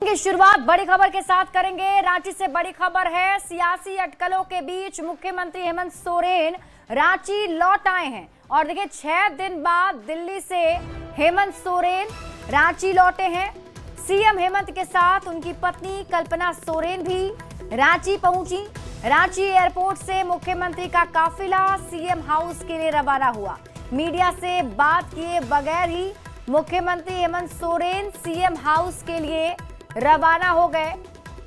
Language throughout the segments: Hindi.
की शुरुआत बड़ी खबर के साथ करेंगे। रांची से बड़ी खबर है, सियासी अटकलों के बीच मुख्यमंत्री हेमंत सोरेन रांची लौट आए हैं। और देखिए 6 दिन बाद दिल्ली से हेमंत सोरेन रांची लौटे हैं। सीएम हेमंत के साथ उनकी पत्नी कल्पना सोरेन भी रांची पहुंची। रांची एयरपोर्ट से मुख्यमंत्री का काफिला सीएम हाउस के लिए रवाना हुआ। मीडिया से बात किए बगैर ही मुख्यमंत्री हेमंत सोरेन सीएम हाउस के लिए रवाना हो गए।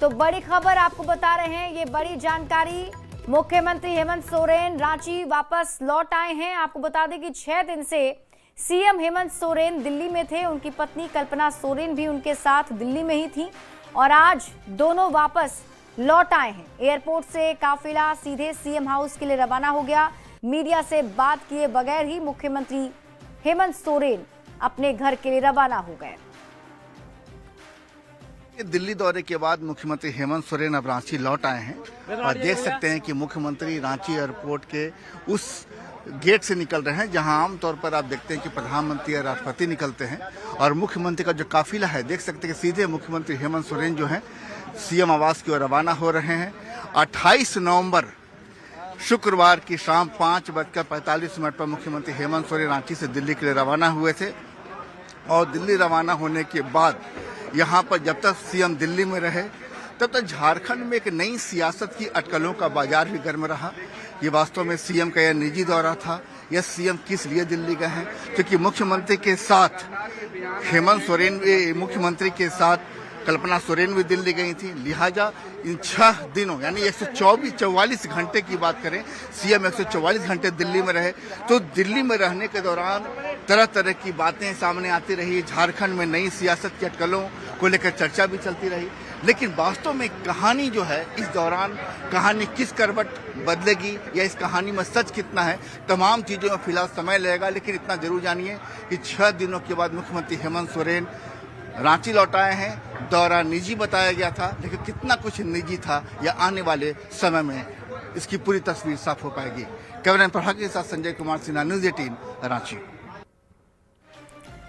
तो बड़ी खबर आपको बता रहे हैं, ये बड़ी जानकारी। मुख्यमंत्री हेमंत सोरेन रांची वापस लौट आए हैं। आपको बता दें कि 6 दिन से सीएम हेमंत सोरेन दिल्ली में थे। उनकी पत्नी कल्पना सोरेन भी उनके साथ दिल्ली में ही थी और आज दोनों वापस लौट आए हैं। एयरपोर्ट से काफिला सीधे सीएम हाउस के लिए रवाना हो गया। मीडिया से बात किए बगैर ही मुख्यमंत्री हेमंत सोरेन अपने घर के लिए रवाना हो गए। दिल्ली दौरे के बाद मुख्यमंत्री हेमंत सोरेन अब रांची लौट आए हैं और देख सकते हैं कि मुख्यमंत्री रांची एयरपोर्ट के उस गेट से निकल रहे हैं जहां आमतौर पर आप देखते हैं कि प्रधानमंत्री या राष्ट्रपति निकलते हैं। और मुख्यमंत्री का जो काफिला है, देख सकते हैं कि सीधे मुख्यमंत्री हेमंत सोरेन जो है सीएम आवास की ओर रवाना हो रहे हैं। 28 नवंबर शुक्रवार की शाम 5:45 पर मुख्यमंत्री हेमंत सोरेन रांची से दिल्ली के लिए रवाना हुए थे। और दिल्ली रवाना होने के बाद यहाँ पर जब तक सीएम दिल्ली में रहे तब तक झारखंड में एक नई सियासत की अटकलों का बाजार भी गर्म रहा। ये वास्तव में सीएम का यह निजी दौरा था या सीएम किस लिए दिल्ली गए हैं, क्योंकि मुख्यमंत्री के साथ हेमंत सोरेन, मुख्यमंत्री के साथ कल्पना सोरेन भी दिल्ली गई थी। लिहाजा इन 6 दिनों यानी 144 घंटे की बात करें, सीएम 144 घंटे दिल्ली में रहे। तो दिल्ली में रहने के दौरान तरह तरह की बातें सामने आती रही। झारखंड में नई सियासत की अटकलों को लेकर चर्चा भी चलती रही। लेकिन वास्तव में कहानी जो है, इस दौरान कहानी किस करवट बदलेगी या इस कहानी में सच कितना है, तमाम चीजों में फिलहाल समय लगेगा। लेकिन इतना जरूर जानिए कि 6 दिनों के बाद मुख्यमंत्री हेमंत सोरेन रांची लौट आए हैं। दौरा निजी बताया गया था, लेकिन कितना कुछ निजी था या आने वाले समय में इसकी पूरी तस्वीर साफ हो पाएगी। कैमरामैन प्रभाकर के साथ संजय कुमार सिन्हा, न्यूज़ 18 रांची।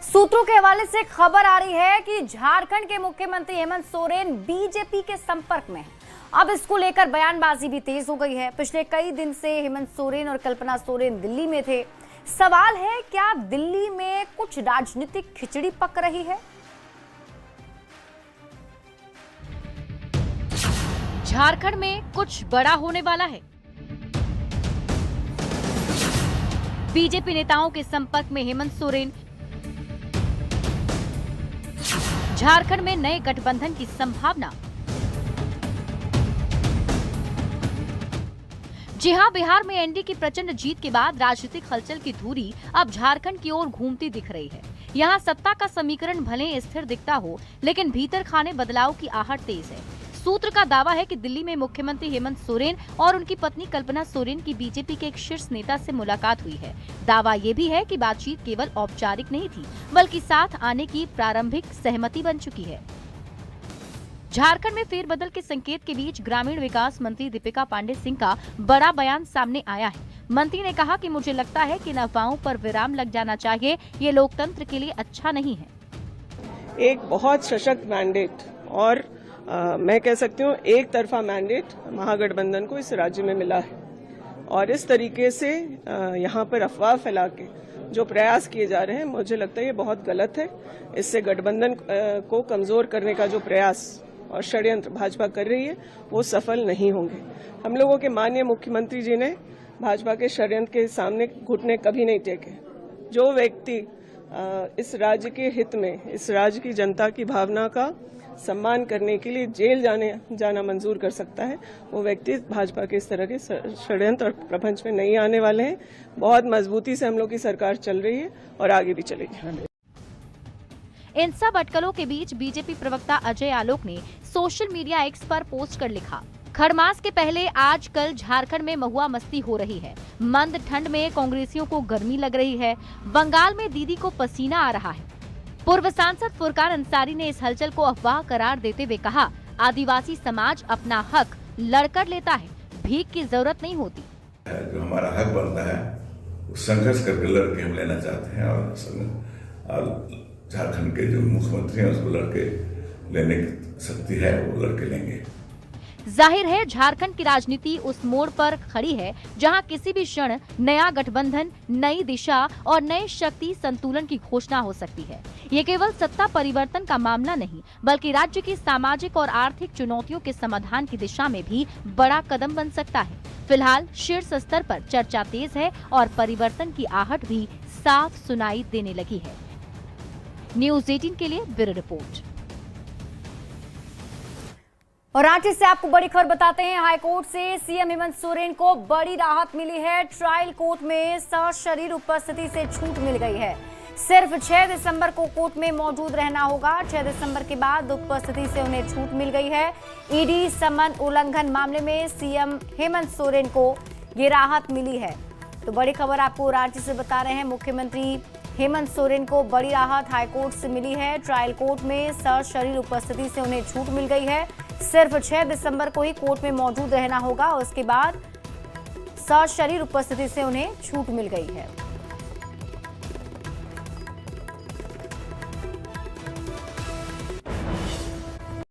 सूत्रों के हवाले से खबर आ रही है कि झारखंड के मुख्यमंत्री हेमंत सोरेन बीजेपी के संपर्क में हैं। अब इसको लेकर बयानबाजी भी तेज हो गई है। पिछले कई दिन से हेमंत सोरेन और कल्पना सोरेन दिल्ली में थे। सवाल है, क्या दिल्ली में कुछ राजनीतिक खिचड़ी पक रही है? झारखंड में कुछ बड़ा होने वाला है। बीजेपी नेताओं के संपर्क में हेमंत सोरेन। झारखंड में नए गठबंधन की संभावना। जी हां, बिहार में एनडीए की प्रचंड जीत के बाद राजनीतिक हलचल की धुरी अब झारखंड की ओर घूमती दिख रही है। यहां सत्ता का समीकरण भले स्थिर दिखता हो, लेकिन भीतर खाने बदलाव की आहट तेज है। सूत्र का दावा है कि दिल्ली में मुख्यमंत्री हेमंत सोरेन और उनकी पत्नी कल्पना सोरेन की बीजेपी के एक शीर्ष नेता से मुलाकात हुई है। दावा ये भी है कि बातचीत केवल औपचारिक नहीं थी, बल्कि साथ आने की प्रारंभिक सहमति बन चुकी है। झारखंड में फेरबदल के संकेत के बीच ग्रामीण विकास मंत्री दीपिका पांडे सिंह का बड़ा बयान सामने आया है। मंत्री ने कहा कि मुझे लगता है कि अफवाहों पर विराम लग जाना चाहिए, ये लोकतंत्र के लिए अच्छा नहीं है। एक बहुत सशक्त मैंडेट और मैं कह सकती हूँ एक तरफा मैंडेट महागठबंधन को इस राज्य में मिला है। और इस तरीके से यहाँ पर अफवाह फैला के जो प्रयास किए जा रहे हैं, मुझे लगता है ये बहुत गलत है। इससे गठबंधन को कमजोर करने का जो प्रयास और षड्यंत्र भाजपा कर रही है, वो सफल नहीं होंगे। हम लोगों के माननीय मुख्यमंत्री जी ने भाजपा के षड्यंत्र के सामने घुटने कभी नहीं टेके। जो व्यक्ति इस राज्य के हित में, इस राज्य की जनता की भावना का सम्मान करने के लिए जेल जाना मंजूर कर सकता है, वो व्यक्ति भाजपा के इस तरह के षड्यंत्र और प्रपंच में नहीं आने वाले हैं। बहुत मजबूती से हम लोग की सरकार चल रही है और आगे भी चलेगी। इन सब अटकलों के बीच बीजेपी प्रवक्ता अजय आलोक ने सोशल मीडिया एक्स पर पोस्ट कर लिखा, खरमास के पहले आजकल झारखंड में महुआ मस्ती हो रही है। मंद ठंड में कांग्रेसियों को गर्मी लग रही है। बंगाल में दीदी को पसीना आ रहा है। पूर्व सांसद फुरकान अंसारी ने इस हलचल को अफवाह करार देते हुए कहा, आदिवासी समाज अपना हक लड़कर लेता है, भीख की जरूरत नहीं होती। जो हमारा हक बनता है वो संघर्ष करके लड़के हम लेना चाहते हैं और झारखंड के जो मुख्यमंत्री हैं उसको लड़के लेने की शक्ति है वो लड़के लेंगे। जाहिर है झारखंड की राजनीति उस मोड़ पर खड़ी है जहां किसी भी क्षण नया गठबंधन, नई दिशा और नए शक्ति संतुलन की घोषणा हो सकती है। ये केवल सत्ता परिवर्तन का मामला नहीं, बल्कि राज्य की सामाजिक और आर्थिक चुनौतियों के समाधान की दिशा में भी बड़ा कदम बन सकता है। फिलहाल शीर्ष स्तर पर चर्चा तेज है और परिवर्तन की आहट भी साफ सुनाई देने लगी है। न्यूज़ 18 के लिए ब्यूरो रिपोर्ट। और रांची से आपको बड़ी खबर बताते हैं। हाईकोर्ट से सीएम हेमंत सोरेन को बड़ी राहत मिली है। ट्रायल कोर्ट में सशरीर उपस्थिति से छूट मिल गई है। सिर्फ 6 दिसंबर को कोर्ट में मौजूद रहना होगा। 6 दिसंबर के बाद उपस्थिति से उन्हें छूट मिल गई है। ईडी समन उल्लंघन मामले में सीएम हेमंत सोरेन को ये राहत मिली है। तो बड़ी खबर आपको रांची से बता रहे हैं। मुख्यमंत्री हेमंत सोरेन को बड़ी राहत हाईकोर्ट से मिली है। ट्रायल कोर्ट में सशरीर उपस्थिति से उन्हें छूट मिल गई है। सिर्फ 6 दिसंबर को ही कोर्ट में मौजूद रहना होगा और उसके बाद सशरीर उपस्थिति से उन्हें छूट मिल गई है।